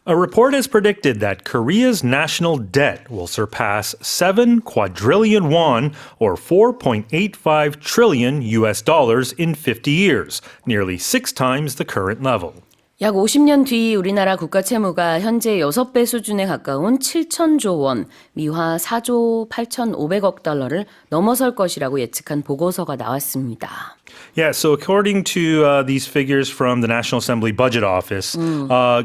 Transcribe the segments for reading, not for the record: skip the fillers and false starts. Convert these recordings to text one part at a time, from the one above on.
A report has predicted that Korea's national debt will surpass 7 quadrillion won, or 4.85 trillion US dollars in 50 years, nearly 6 times the current level. 약 50년 뒤 우리나라 국가 채무가 현재 6배 수준에 가까운 7천조 원, 미화 4조 8,500억 달러를 넘어설 것이라고 예측한 보고서가 나왔습니다. Yeah, so according to these figures from the National Assembly Budget Office,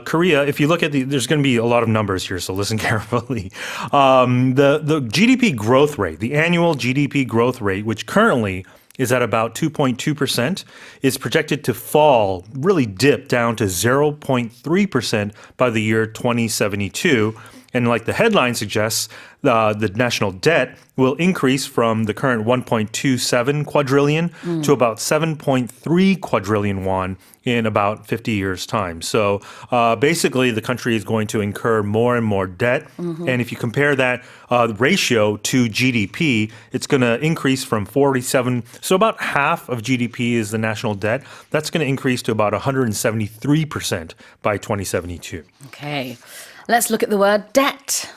Korea, if you look at there's going to be a lot of numbers here, so listen carefully. The GDP growth rate, the annual GDP growth rate, which currently is at about 2.2%, is projected to fall, really dip down to 0.3% by the year 2072. And like the headline suggests, the national debt will increase from the current 1.27 quadrillion to about 7.3 quadrillion won in about 50 years' time. So basically, the country is going to incur more and more debt. And if you compare that ratio to GDP, it's going to increase from 47. So about half of GDP is the national debt. That's going to increase to about 173% by 2072. Okay. Let's look at the word debt.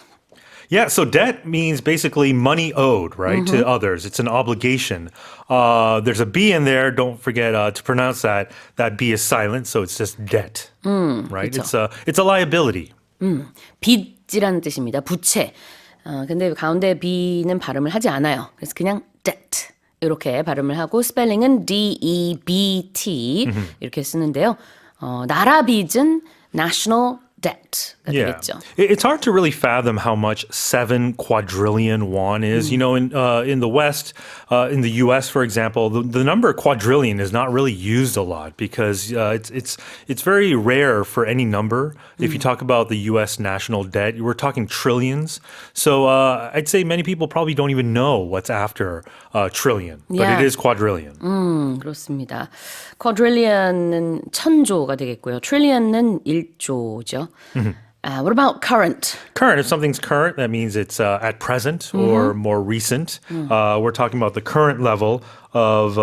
Yeah, so debt means basically money owed, right, to others. It's an obligation. There's a B in there. Don't forget to pronounce that. That B is silent, so it's just debt, right? 그쵸. It's a liability. 빚이라는 뜻입니다. 부채. 근데 가운데 B는 발음을 하지 않아요. 그래서 그냥 debt 이렇게 발음을 하고 스펠링은 D-E-B-T 이렇게 쓰는데요. 나라 빚은 national debt가 되겠죠. It's hard to really fathom how much 7 quadrillion won is. You know, in the West, in the U.S., for example, the number quadrillion is not really used a lot because it's very rare for any number. If you talk about the U.S. national debt, we're talking trillions. So I'd say many people probably don't even know what's after trillion, but it is quadrillion. 그렇습니다. quadrillion은 천조가 되겠고요. trillion은 1조죠. What about current? Current, if something's current, that means it's at present or more recent. We're talking about the current level of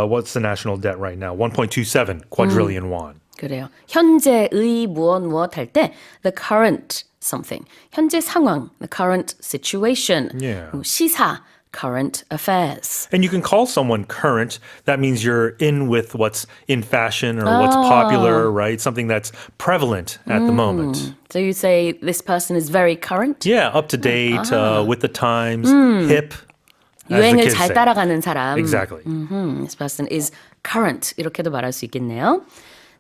what's the national debt right now? 1.27 quadrillion won. 그래요. 현재의 무엇 할 때 the current something. 현재 상황, the current situation. Yeah. 시사, current affairs. And you can call someone current. That means you're in with what's in fashion or what's popular, right? Something that's prevalent at the moment. So you say this person is very current? Yeah, up to date, with the times, hip. 유행을 잘 따라가는 사람. Exactly. This person is current. 이렇게도 말할 수 있겠네요.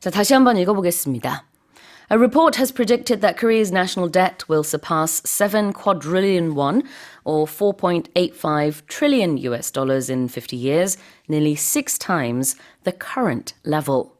자, 다시 한번 읽어보겠습니다. A report has predicted that Korea's national debt will surpass 7 quadrillion won, or 4.85 trillion US dollars in 50 years, nearly 6 times the current level.